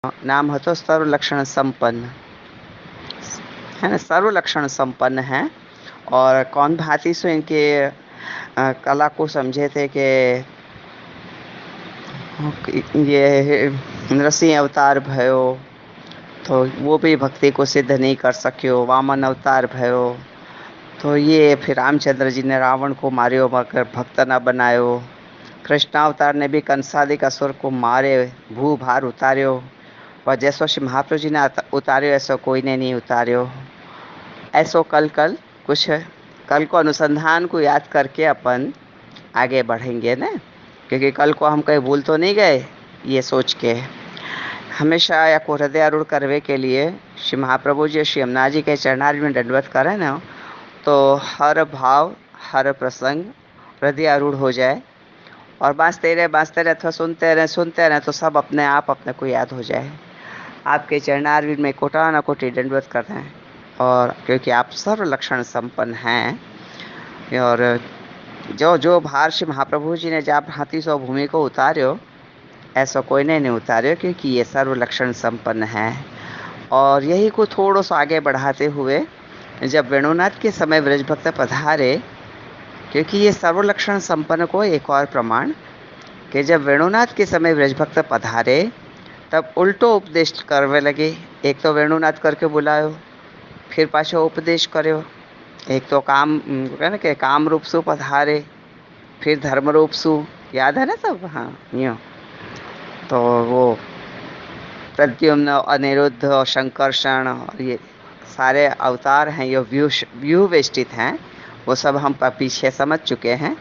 नाम હતો सर्वलक्षण संपन्न, है ना। सर्वलक्षण संपन्न है। और कौन भांति से इनके कला को समझे थे कि ये नरसिंह अवतार भयो तो वो भी भक्ति को सिद्ध नहीं कर सकियो। वामन अवतार भयो तो ये फिर रामचंद्र जी ने रावण को मारियो मगर भक्त न बनायो। कृष्णावतार ने भी कंसादिक असुर को मारे भू भार उतार्यो। और जैसो श्री महाप्रभु जी ने उतार्यो ऐसो कोई ने नहीं उतार्यो। ऐसो कल कल कुछ कल को अनुसंधान को याद करके अपन आगे बढ़ेंगे ना, क्योंकि कल को हम कहीं भूल तो नहीं गए। ये सोच के हमेशा या को हृदयारूढ़ करवे के लिए श्री महाप्रभु जी श्री यमुना जी के चरणार्ज में दंडवत करें ना, तो हर भाव हर प्रसंग हृदयारूढ़ हो जाए और बाँचते रहे अथवा सुनते रहे तो सब अपने आप अपने को याद हो जाए। आपके चरणारविंद में कोटा न कोटि दंडवत करते हैं, और क्योंकि आप सर्व लक्षण संपन्न हैं। और जो जो भार श्री महाप्रभु जी ने जब हाथी सौ भूमि को उतार्यो ऐसा कोई ने नहीं उतार्यो, क्योंकि ये सर्व लक्षण संपन्न है। और यही को थोड़ा सा आगे बढ़ाते हुए जब वेणुनाथ के समय ब्रजभक्त पधारे, क्योंकि ये सर्व लक्षण संपन्न को एक और प्रमाण कि जब वेणुनाथ के समय ब्रजभक्त पधारे तब उल्टो उपदेश करवे लगे। एक तो वेणुनाथ करके बुलायो, फिर पाछो उपदेश कर्यो। एक तो काम कहना कि काम रूप सु पधारे, फिर धर्म रूप सु, याद है ना सब। हाँ यूँ तो वो प्रद्युम्न अनिरुद्ध और शंकरषण और ये सारे अवतार हैं, ये व्यूह वेष्टित हैं, वो सब हम पीछे समझ चुके हैं।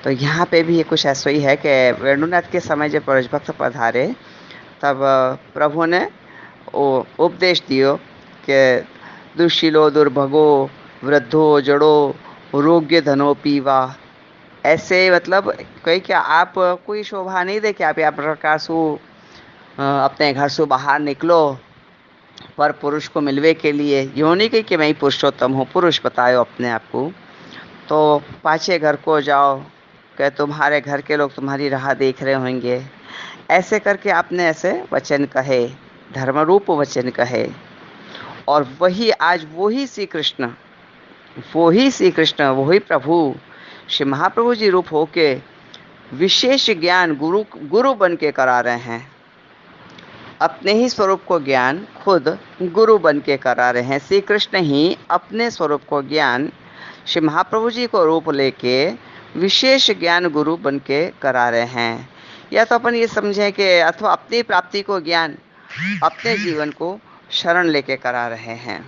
तो यहाँ पे भी ये कुछ ऐसा ही है कि वेणुनाथ के समय जब ब्रजभक्त पधारे तब प्रभु ने वो उपदेश दियो कि दुशीलो दुर्भगो वृद्धो जड़ो रोग्य धनो पीवा। ऐसे मतलब कही कि आप कोई शोभा नहीं दे कि आप या प्रकार से अपने घर से बाहर निकलो पर पुरुष को मिलवे के लिए। यूँ नहीं कही कि मैं ही पुरुषोत्तम हूँ, पुरुष बतायो अपने आप को। तो पाछे घर को जाओ कि तुम्हारे घर के लोग तुम्हारी राह देख रहे होंगे। ऐसे करके आपने ऐसे वचन कहे, धर्मरूप वचन कहे। और वही आज वही श्री कृष्ण वही प्रभु श्री महाप्रभु जी रूप होके विशेष ज्ञान गुरु बन के करा रहे हैं। अपने ही स्वरूप को ज्ञान खुद गुरु बन के करा रहे हैं। श्री कृष्ण ही अपने स्वरूप को ज्ञान श्री महाप्रभु जी को रूप लेके विशेष ज्ञान गुरु बन के करा रहे हैं। या तो अपन ये समझें कि अथवा अपनी प्राप्ति को ज्ञान अपने जीवन को शरण लेके करा रहे हैं,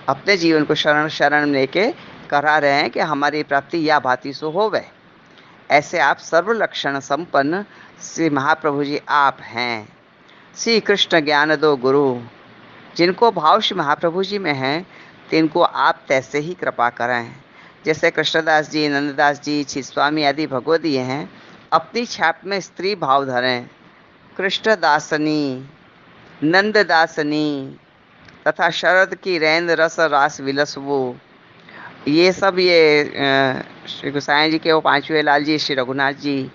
अपने जीवन को शरण लेके करा रहे हैं कि हमारी प्राप्ति या भांति सो होवे। ऐसे आप सर्वलक्षण संपन्न श्री महाप्रभु जी आप हैं। श्री कृष्ण ज्ञान दो गुरु, जिनको भाव श्री महाप्रभु जी में है तिनको आप तैसे ही कृपा करें। जैसे कृष्णदास जी, नंददास जी, छिस्वामी आदि भगवदीय हैं, अपनी छाप में स्त्री भाव धरें। कृष्णदासनी, नंददासनी तथा शरद की रैन रस रास विलसवो, ये सब ये श्री गोसाई जी के वो पांचवें लाल जी श्री रघुनाथ जी,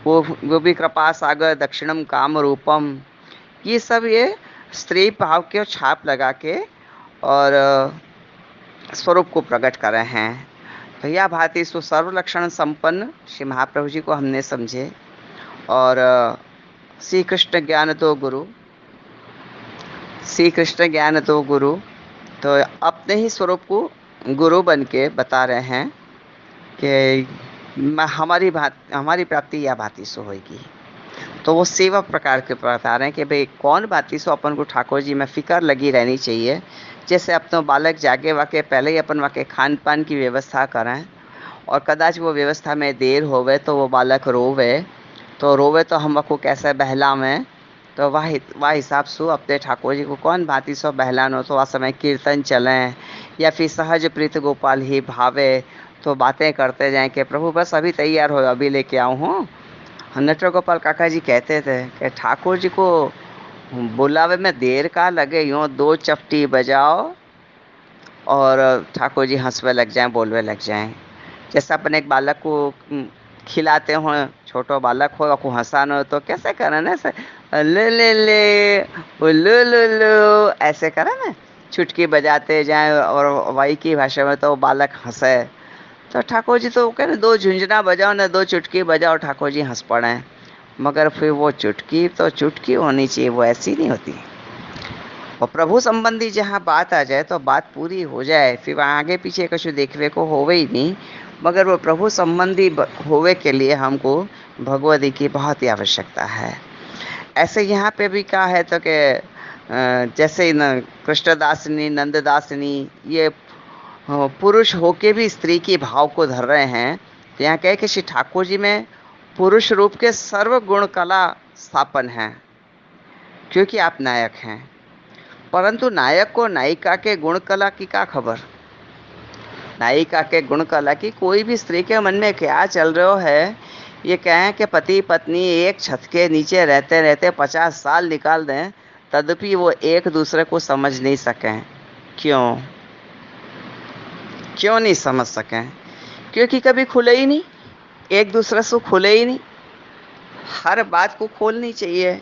वो भी कृपा सागर दक्षिणम काम रूपम, ये सब ये स्त्री भाव के छाप लगा के और स्वरूप को प्रकट कर रहे हैं। तो यह भांति सो सर्वलक्षण संपन्न श्री महाप्रभु जी को हमने समझे। और श्री कृष्ण ज्ञान दो गुरु, श्री कृष्ण ज्ञान दो गुरु, तो अपने ही स्वरूप को गुरु बन के बता रहे हैं कि हमारी प्राप्ति या भांति सो होगी। तो वो सेवा प्रकार के बता रहे हैं कि भाई कौन भांति सो अपन को ठाकुर जी में फिक्र लगी रहनी चाहिए। जैसे अपना बालक जागे वाके पहले ही अपन वाके खान पान की व्यवस्था करें, और कदाच वो व्यवस्था में देर होवे तो वो बालक रोवे तो हम को कैसे बहलावें। तो वाह हिसाब से अपने ठाकुर जी को कौन भांति सो बहलानो, तो वह समय कीर्तन चलें या फिर सहज प्रीत गोपाल ही भावे तो बातें करते जाएं कि प्रभु बस अभी तैयार हो, अभी लेके आऊँ हूँ। नटवर गोपाल काका जी कहते थे कि ठाकुर जी को बुलावे में देर का लगे, यूँ दो चपटी बजाओ और ठाकुर जी हंसवे लग जाएं, बोलवे लग जाएं। जैसे अपन एक बालक को खिलाते हो, छोटो बालक हो को हंसाना हो तो कैसे करना है, ले वो लो ऐसे करा ना, चुटकी बजाते जाए, और वही की भाषा में तो वो बालक हंसे। तो ठाकुर जी तो कह रहे दो झुंझुना बजाओ ना, दो चुटकी बजाओ, ठाकुर जी हंस पड़े। मगर फिर वो चुटकी तो चुटकी होनी चाहिए, वो ऐसी नहीं होती। और प्रभु संबंधी जहाँ बात आ जाए तो बात पूरी हो जाए, फिर आगे पीछे कुछ देखने को होवे ही नहीं। मगर वो प्रभु संबंधी होवे के लिए हमको भगवती की बहुत ही आवश्यकता है। ऐसे यहाँ पे भी कहा है तो कि जैसे न कृष्णदासिनी नंददासिनी ये पुरुष होके भी स्त्री की भाव को धर रहे हैं। तो यहाँ कहे कि श्री ठाकुर जी में पुरुष रूप के सर्व गुण कला स्थापन है, क्योंकि आप नायक हैं। परंतु नायक को नायिका के गुण कला की क्या खबर। नायिका के गुण कला की कोई भी स्त्री के मन में क्या चल रहा है, ये कहें कि पति पत्नी एक छत के नीचे रहते रहते 50 साल निकाल दें, तदपि वो एक दूसरे को समझ नहीं सकें। क्यों क्यों नहीं समझ सकें? क्योंकि कभी खुले ही नहीं, एक दूसरे से खुले ही नहीं। हर बात को खोलनी चाहिए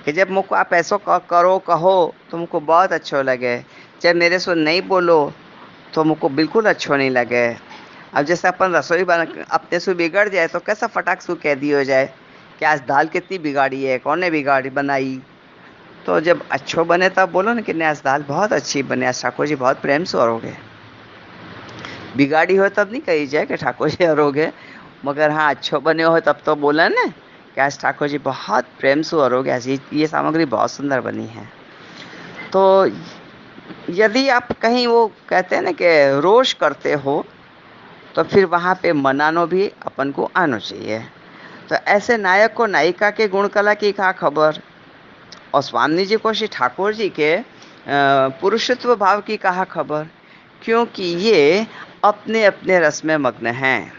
कि जब मुझको आप ऐसा करो कहो तो मुझको बहुत अच्छा लगे, जब मेरे से नहीं बोलो तो मुझको बिल्कुल अच्छा नहीं लगे। अब जैसे अपन रसोई बना अपने से बिगड़ जाए तो कैसा फटाक से कह दिया जाए कि आज दाल कितनी बिगाड़ी है, कौन ने बिगाड़ी बनाई। तो जब अच्छो बने तब बोलो ना कि नहीं आज दाल बहुत अच्छी बने, आज ठाकुर जी बहुत प्रेम से औरोगे। बिगाड़ी हो तब नहीं कही जाए कि ठाकुर जी औरोगे, मगर हाँ अच्छो बने हो तब तो बोला ना कि आज ठाकुर जी बहुत प्रेम से औरोगे, आज ये सामग्री बहुत सुंदर बनी है। तो यदि आप कहीं वो कहते हैं ना कि रोष करते हो तो फिर वहाँ पे मनानो भी अपन को आना चाहिए। तो ऐसे नायक को नायिका के गुण कला की क्या खबर, और स्वामी जी को श्री ठाकुर जी के पुरुषत्व भाव की कहा खबर, क्योंकि ये अपने अपने रस में मग्न हैं।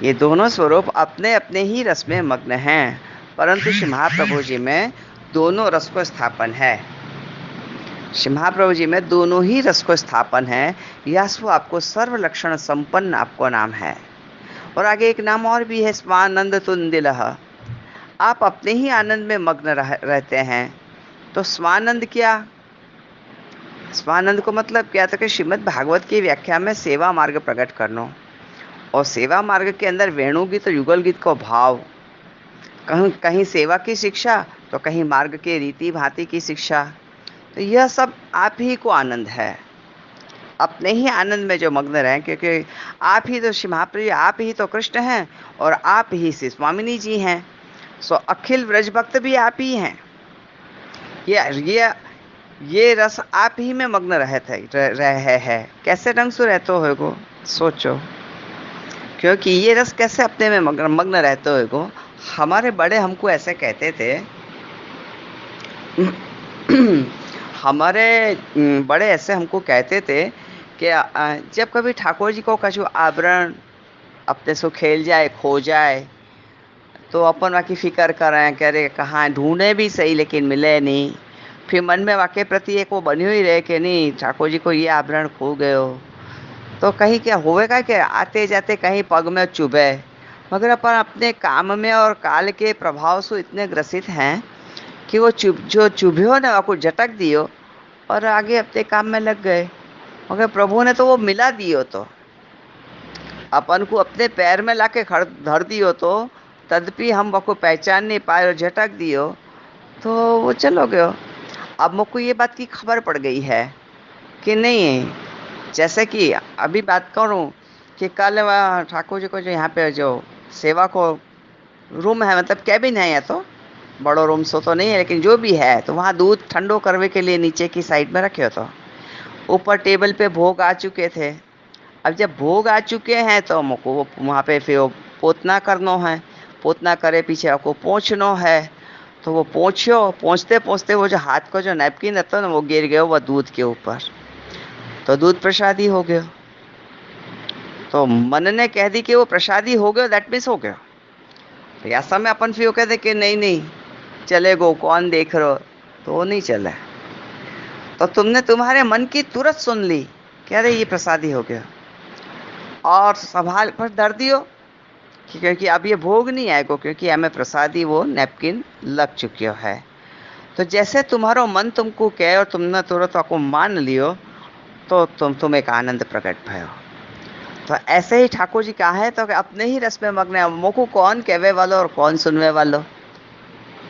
ये दोनों स्वरूप अपने अपने ही रस में मग्न हैं, परंतु श्री महाप्रभु जी में दोनों रस को स्थापन है। श्री महाप्रभु जी में दोनों ही रस को स्थापन है। यासु आपको सर्व लक्षण संपन्न आपको नाम है। और आगे एक नाम और भी है, स्वानंद तुंदिलह। आप अपने ही आनंद में मग्न रहते हैं। तो स्वानंद क्या, स्वानंद को मतलब क्या था कि श्रीमद् भागवत की व्याख्या में सेवा मार्ग प्रकट करना, और सेवा मार्ग के अंदर वेणु गीत और युगल गीत का भाव, कहीं कहीं सेवा की शिक्षा तो कहीं मार्ग के रीति भांति की शिक्षा। तो यह सब आप ही को आनंद है, अपने ही आनंद में जो मग्न रहें, क्योंकि आप ही तो श्री महाप्रभु, आप ही तो कृष्ण हैं और आप ही श्री स्वामिनी जी हैं। सो अखिल व्रज भक्त भी आप ही हैं। ये रस आप ही में मग्न रहे है। कैसे ढंग से रहते हो सोचो, क्योंकि ये रस कैसे अपने में मग्न रहते हो। हमारे बड़े हमको ऐसे कहते थे हमारे बड़े ऐसे हमको कहते थे कि जब कभी ठाकुर जी को कछु आभरण अपने से खेल जाए, खो जाए, तो अपन वाकी फिक्र करें, कह रहे कहाँ ढूंढे भी सही लेकिन मिले नहीं। फिर मन में वाकई प्रति एक वो बनी हुई रहे कि नहीं ठाकुर जी को ये आभरण खो गए हो, तो कहीं क्या होएगा कि आते जाते कहीं पग में चुभे। मगर अपन अपने काम में और काल के प्रभाव से इतने ग्रसित हैं कि वो जो चुभ्यो ना आपको झटक दियो और आगे अपने काम में लग गए। मगर प्रभु ने तो वो मिला दियो, तो अपन को अपने पैर में लाके धर दियो, तो तदपि हम वो पहचान नहीं पाए और झटक दियो तो वो चलो गयो। अब मुझको ये बात की खबर पड़ गई है कि नहीं, जैसे कि अभी बात करूं कि कल ठाकुर जी को जो यहाँ पे जो सेवा को रूम है, मतलब कैबिन है, या तो बड़ो रूम सो तो नहीं है लेकिन जो भी है, तो वहाँ दूध ठंडो करने के लिए नीचे की साइड में रखे हो। तो ऊपर टेबल पे भोग आ चुके थे। अब जब भोग आ चुके हैं तो मुझको वहाँ पे फिर पोतना करना है, पोतना करे पीछे आपको पोंछना है। तो वो पोंछते पोंछते वो जो हाथ को जो नैपकिन रहता है ना, वो गिर गया वो दूध के ऊपर, तो दूध प्रसादी हो गया। तो मन ने कह दी कि वो प्रसादी हो गया, दैट मीन्स हो गया। तो ऐसा में अपन फिर कहते कि नहीं नहीं चले गो, कौन देख रहे हो, तो वो नहीं चला। तो तुमने तुम्हारे मन की तुरंत सुन ली कि अरे ये प्रसादी हो गया, और संभाल पर धर दियो क्योंकि अब ये भोग नहीं आएगो, क्योंकि हमें प्रसादी वो नैपकिन लग चुकियो है। तो जैसे तुम्हारो मन तुमको कहे और तुमने तुरंत को मान लियो, तो तुम एक आनंद प्रकट भयो। तो ऐसे ही ठाकुर जी कहा है तो कि अपने ही रस में मग्न है, मोको कौन कहवे वालो और कौन सुनवे वालो।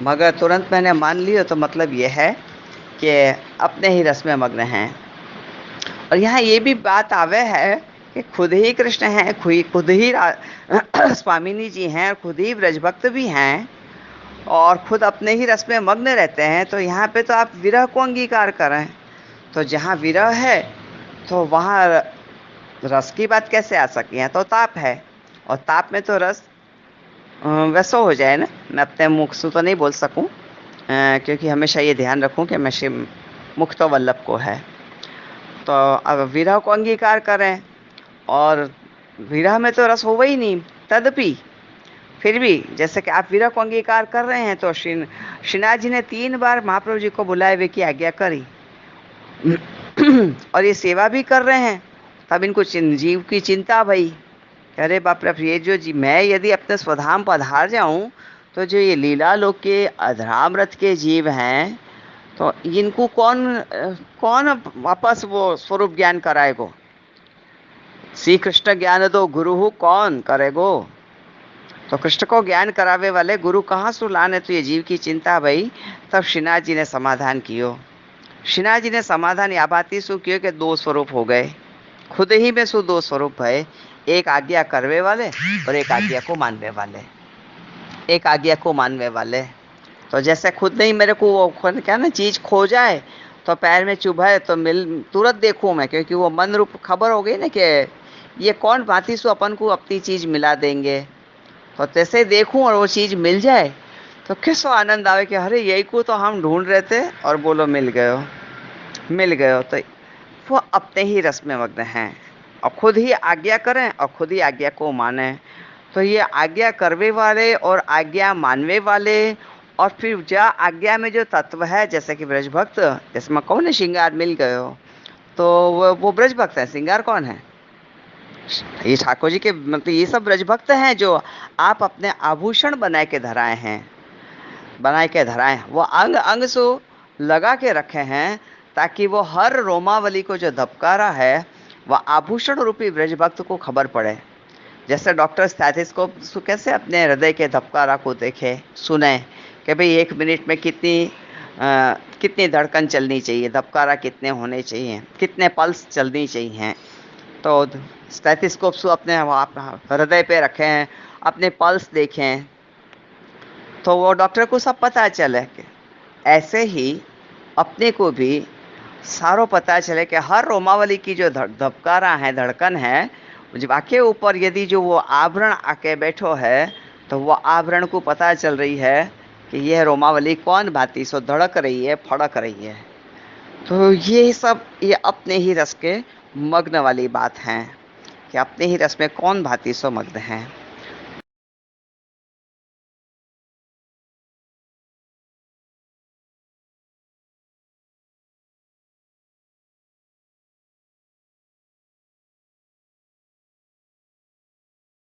मगर तुरंत मैंने मान लियो तो मतलब ये है कि अपने ही रस में मग्न हैं। और यहाँ ये भी बात आवे है कि खुद ही कृष्ण हैं, खुद ही स्वामिनी जी हैं, खुद ही ब्रजभक्त भी हैं और खुद अपने ही रस में मग्न रहते हैं। तो यहाँ पे तो आप विरह को अंगीकार करें। तो जहाँ विरह है तो वहाँ रस की बात कैसे आ सकी है? तो ताप है, और ताप में तो रस वैसा हो जाए ना। मैं अपने मुख से तो नहीं बोल सकूं, क्योंकि हमेशा ये ध्यान रखूं कि मैं शिव मुक्त वल्लभ को है। तो अब विरह को अंगीकार करें, और विरह में तो रस होगा ही नहीं। तदपि फिर भी जैसे कि आप विरह को अंगीकार कर रहे हैं, तो श्रीनाथ जी ने 3 बार महाप्रभु जी को बुलाए हुए की आज्ञा करी और ये सेवा भी कर रहे हैं। तब इनको जीव की चिंता भई, अरे बाप रे, ये जो मैं यदि अपने स्वधाम पधार जाऊं तो जो ये लीला लोक के अधरामृत के जीव हैं, तो इनको कौन वापस वो स्वरूप ज्ञान कराएगो? श्री कृष्ण ज्ञान दो गुरु हो, कौन करेगो? तो कृष्ण को ज्ञान करावे वाले गुरु कहाँ से लाने? तो ये जीव की चिंता भई। तब श्रीनाथ जी ने समाधान कियो। श्रीनाथ जी ने समाधान या बात ही सु कियो कि 2 स्वरूप हो गए, खुद ही में सु 2 स्वरूप है, एक आज्ञा करवे वाले और एक आज्ञा को मानवे वाले। एक आज्ञा को मानवे वाले तो जैसे खुद नहीं मेरे को वो क्या ना चीज खो जाए तो पैर में चुभाए तो मिल तुरंत देखूं मैं, क्योंकि वो मन रूप खबर हो गई ना कि ये कौन भांति सु अपन को अपनी चीज मिला देंगे। तो जैसे देखूं और वो चीज मिल जाए तो किस आनंद आवे कि अरे यही को तो हम ढूंढ रहे थे और बोलो मिल गयो। तो वो अपने ही रस में मग्न हैं और खुद ही आज्ञा करें और खुद ही आज्ञा को माने। तो ये आज्ञा करवे वाले और आज्ञा मानवे वाले, और फिर जा आज्ञा में जो तत्व है, जैसे कि ब्रजभक्त, जैसे मैं कहूँ ना श्रृंगार मिल गयो, तो वो ब्रजभक्त है। श्रृंगार कौन है? ये ठाकुर जी के, मतलब ये सब ब्रजभक्त हैं जो आप अपने आभूषण बनाए के धराए हैं, वो अंग अंग सो लगा के रखे हैं, ताकि वो हर रोमावली को जो धबकारा है वह आभूषण रूपी ब्रजभक्त को खबर पड़े। जैसे डॉक्टर स्टैथिस्कोप कैसे अपने हृदय के धबकारा को देखे सुने कि भाई 1 मिनट में कितनी धड़कन चलनी चाहिए, धबकारा कितने होने चाहिए, कितने पल्स चलनी चाहिए। तो स्टैथिस्कोप से अपने हृदय पे रखे हैं, अपने पल्स देखें तो वो डॉक्टर को सब पता चले। कि ऐसे ही अपने को भी सारो पता चले कि हर रोमावली की जो धबकारा है, धड़कन है, आके ऊपर यदि जो वो आवरण आके बैठो है तो वो आवरण को पता चल रही है कि यह रोमावली कौन भांति सो धड़क रही है, फड़क रही है। तो ये सब ये अपने ही रस के मग्न वाली बात है कि अपने ही रस में कौन भांति सो मग्न है।